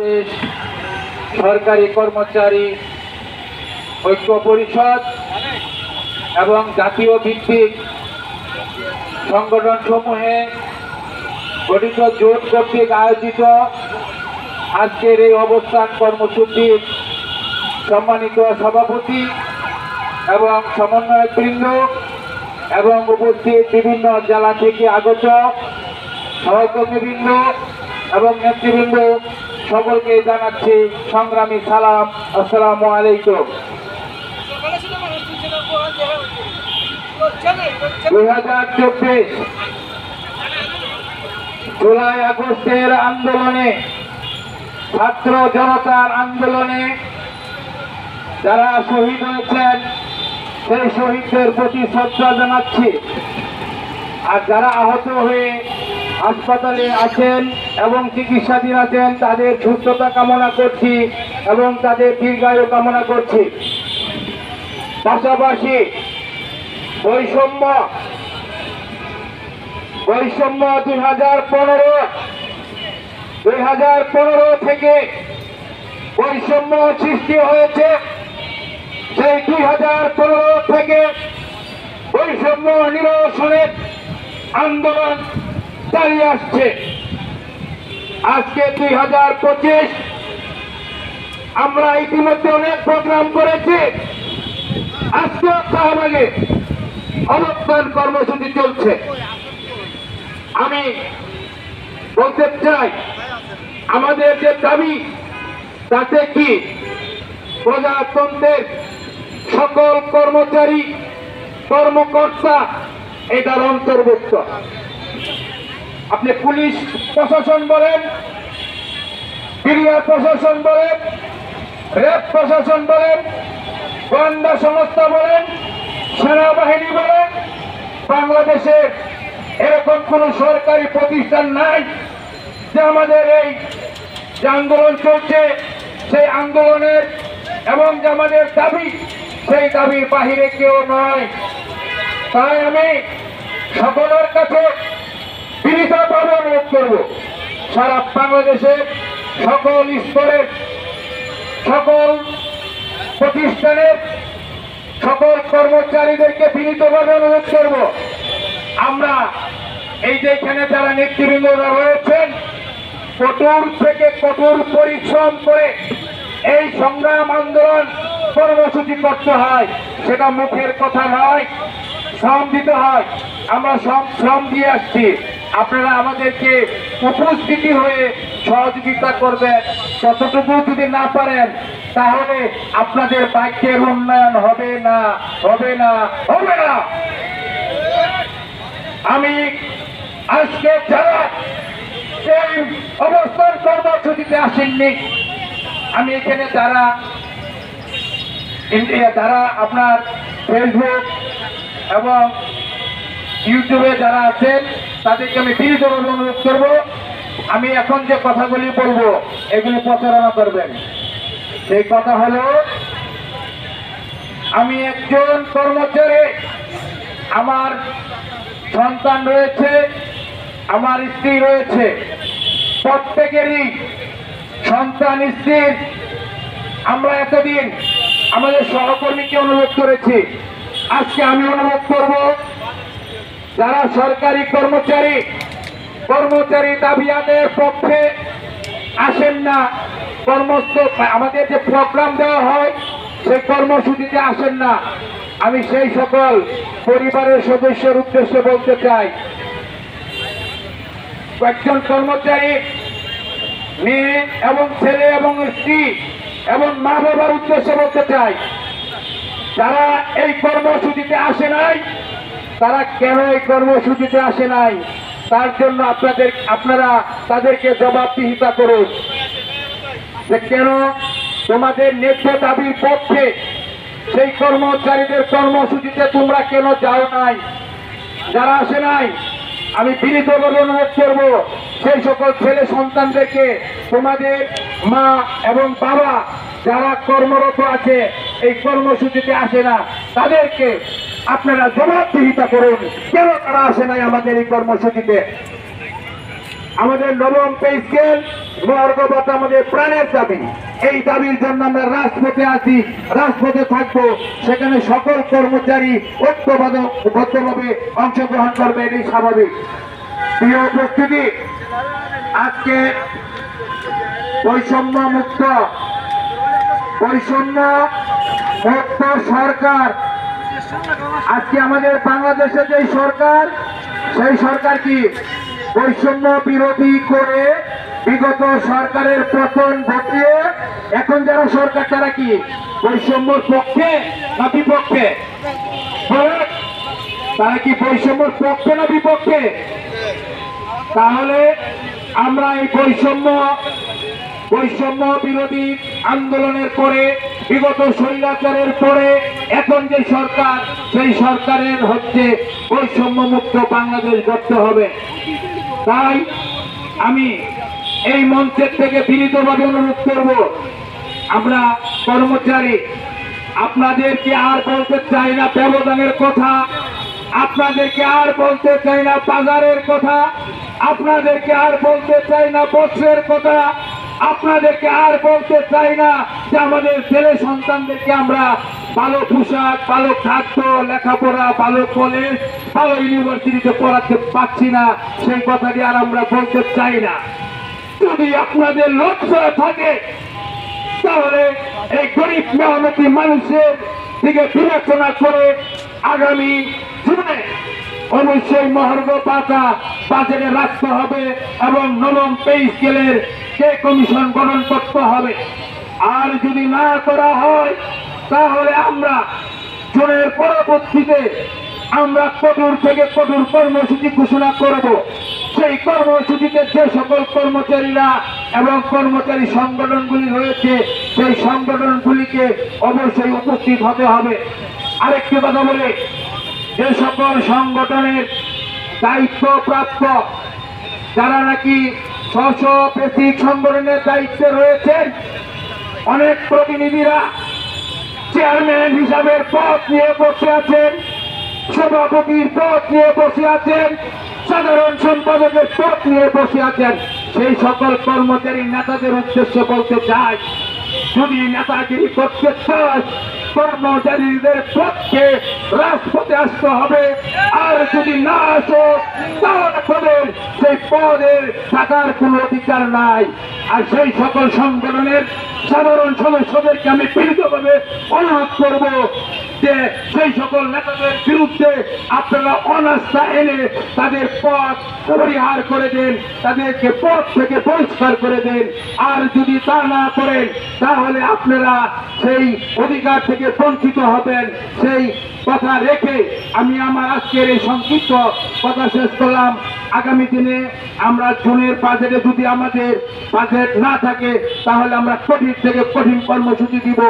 বাংলাদেশ সরকারি কর্মচারী ঐক্য পরিষদ এবং জাতীয় ভিত্তিক সংগঠন সমূহে গঠিত জোট কর্তৃক আয়োজিত আজকের এই অবস্থান কর্মসূচির সম্মানিত সভাপতি এবং সমন্বয়কবৃন্দ এবং উপস্থিত বিভিন্ন জেলা থেকে আগত সহকর্মীবৃন্দ এবং নেতৃবৃন্দ সকলকে জানাচ্ছি সংগ্রামী সালাম। আসসালামু আলাইকুম। 2024 জুলাই আগস্টের আন্দোলনে, ছাত্র জনতার আন্দোলনে যারা শহীদ হয়েছেন সেই শহীদদের প্রতি শ্রদ্ধা জানাচ্ছি। আর যারা আহত হয়ে হাসপাতালে আছেন এবং চিকিৎসাধীন আছেন তাদের সুস্থতা কামনা করছি এবং তাদের দীর্ঘায়ু কামনা করছি। পাশাপাশি বৈষম্য 2015 থেকে বৈষম্য সৃষ্টি হয়েছে। সেই 2015 থেকে বৈষম্য নিরসনের আন্দোলন চালিয়ে আসছে। আজকে 2025 আমরা ইতিমধ্যে অনেক প্রোগ্রাম করেছি। আজকে শাহবাগে অবস্থান কর্মসূচি চলছে। আমি বলতে চাই আমাদের যে দাবি তাতে কি প্রজাতন্ত্রের সকল কর্মচারী কর্মকর্তা এটার অন্তর্ভুক্ত। আপনি পুলিশ প্রশাসন বলেন, ক্রীড়া প্রশাসন বলেন, র্যাব প্রশাসন বলেন, গোয়েন্দা সংস্থা বলেন, সেনাবাহিনী বলেন, বাংলাদেশের এরকম কোন সরকারি প্রতিষ্ঠান নাই যে আমাদের এই যে আন্দোলন চলছে সেই আন্দোলনের এবং যে আমাদের দাবি সেই দাবির বাহিরে কেউ নয়। তাই আমি সকলের কাছে বিনীতভাবে অনুরোধ করব, সারা বাংলাদেশের সকল স্তরের সকল প্রতিষ্ঠানের সকল কর্মচারীদেরকে বিনীতভাবে অনুরোধ করব, আমরা এই যে এখানে যারা নেতৃবৃন্দরা রয়েছেন কঠোর থেকে কঠোর পরিশ্রম করে এই সংগ্রাম আন্দোলন কর্মসূচি করতে হয়। সেটা মুখের কথা নয়, শ্রম দিতে হয়। আমরা শ্রম দিয়ে আসছি। আপনারা আমাদেরকে উপস্থিতি হয়ে সহযোগিতা করবেন। ততটুকু যদি না পারেন তাহলে আপনাদের বাক্যের উন্নয়ন হবে না, হবে না, হবে না। আমি আজকে যারা এই অবস্থান কর্মসূচিতে আসেননি, আমি এখানে যারা আপনার ফেসবুক এবং ইউটিউবে যারা আছেন তাদেরকে আমি বিনীতভাবে অনুরোধ করব, আমি এখন যে কথাগুলি বলবো এগুলি প্রচারণা করবেন। সেই কথা হলো, আমি একজন কর্মচারী, আমার সন্তান রয়েছে, আমার স্ত্রী রয়েছে। প্রত্যেকেরই সন্তান স্ত্রীর আমরা এতদিন আমাদের সহকর্মীকে অনুরোধ করেছি। আজকে আমি অনুরোধ করব, যারা সরকারি কর্মচারী দাবি আদায়ের পক্ষে আসেন না, আমাদের যে প্রোগ্রাম দেওয়া হয় সেই কর্মসূচিতে আসেন না, আমি সেই সকল পরিবারের সদস্যের উদ্দেশ্যে বলতে চাই, একজন কর্মচারী মেয়ে এবং ছেলে এবং স্ত্রী এবং মা বাবার উদ্দেশ্যে বলতে চাই, যারা এই কর্মসূচিতে আসে নাই তারা কেন এই কর্মসূচিতে আসে নাই তার জন্য আপনারা তাদেরকে জবাবদিহিতা করুন যে কেন তোমাদের ন্যায্য দাবির পক্ষে সেই কর্মচারীদের কর্মসূচিতে তোমরা কেন যাও নাই। যারা আসে নাই আমি বিনীতভাবে অনুরোধ করব, সেই সকল ছেলে সন্তানদেরকে তোমাদের মা এবং বাবা যারা কর্মরত আছে এই কর্মসূচিতে আসে না তাদেরকে আপনারা জবাবদিহিতা করুন, কেন তারা আসে নাই আমাদের এই কর্মসূচিতে। আমাদের নবম পে স্কেল মহার্ঘ ভাতা আমাদের প্রাণের দাবি। এই দাবির জন্য আমরা রাজপথে আছি, রাজপথে থাকবো। সেখানে সকল কর্মচারী ঐক্যবদ্ধভাবে অংশগ্রহণ করবে, এটাই স্বাভাবিক। প্রিয় উপস্থিতি, আজকে বৈষম্য মুক্ত সরকার, আজকে আমাদের বাংলাদেশে যে সরকার, সেই সরকার কি বৈষম্য বিরোধী করে বিগত সরকারের পতন ঘটিয়ে এখন যারা সরকার তারা কি বৈষম্যর পক্ষে না বিপক্ষে? তারা কি বৈষম্যর পক্ষে না বিপক্ষে? তাহলে আমরা এই বৈষম্য বিরোধী আন্দোলনের পরে, বিগত স্বৈরাচারের পরে এখন যে সরকার, সেই সরকারের হচ্ছে বৈষম্য মুক্ত বাংলাদেশ গড়তে হবে। তাই আমি এই মঞ্চের থেকে বিনীতভাবে অনুরোধ করব, আমরা কর্মচারী আপনাদেরকে আর বলতে চাই না ব্যবধানের কথা, আপনাদেরকে আর বলতে চাই না বাজারের কথা, আপনাদেরকে আর বলতে চাই না বস্ত্রের কথা, আপনাদেরকে আর বলতে চাই না যে আমাদের ছেলে সন্তানদেরকে আমরা ভালো পোশাক, ভালো খাদ্য, লেখাপড়া, ভালো কলেজ, ভালো ইউনিভার্সিটিতে পড়াতে পারছি না, সেই কথাটি আর আমরা বলতে চাই না। যদি আপনাদের লক্ষ্য থাকে তাহলে এই গরিব মেহনতি মানুষের দিকে বিবেচনা করে আগামী জুনে অবশ্যই মহার্ঘ ভাতা বাজেটে রাখতে হবে এবং নবম পে স্কেলের যে কমিশন গঠন করতে হবে। আর যদি না করা হয় তাহলে আমরা জুনের পরবর্তীতে আমরা কঠোর থেকে কঠোর কর্মসূচি ঘোষণা করব। সেই কর্মসূচিতে যে সকল কর্মচারীরা এবং কর্মচারী সংগঠনগুলি রয়েছে সেই সংগঠনগুলিকে অবশ্যই উপস্থিত হতে হবে। আরেকটি কথা বলে, যে সকল সংগঠনের দায়িত্বপ্রাপ্ত যারা নাকি স্ব প্রেসিক সংগঠনের দায়িত্বে রয়েছেন, অনেক প্রতিনিধিরা চেয়ারম্যান হিসাবে পদ নিয়ে বসে আছেন, সভাপতির পদ নিয়ে বসে আছেন, সাধারণ সম্পাদকের পদ নিয়ে বসে আছেন। সেই সকল কর্মচারী নেতাদের উদ্দেশ্যে বলতে চাই, যদি নেতাগিরি করতে চায় কর্মচারীদের পক্ষে রাজপথে আসতে হবে। আর যদি না আসো তাহলে তাদের সেই পদের থাকার কোনো অধিকার নাই। আর সেই সকল সংগঠনের সাধারণ সদস্যদেরকে আমি বিনীতভাবে অনুরোধ করব যে সেই সকল নেতাদের বিরুদ্ধে আপনারা অনাস্থা এনে তাদের পদ পরিহার করে দেন, তাদেরকে পদ থেকে বহিষ্কার করে দেন। আর যদি তা না করেন তাহলে আপনারা সেই অধিকার থেকে বঞ্চিত হবেন। সেই কথা রেখে আমি আমার আজকের এই সংক্ষিপ্ত কথা শেষ করলাম। আগামী দিনে আমরা জুনের বাজেটে যদি আমাদের বাজেট না থাকে তাহলে আমরা কঠিন থেকে কঠিন কর্মসূচি দিব।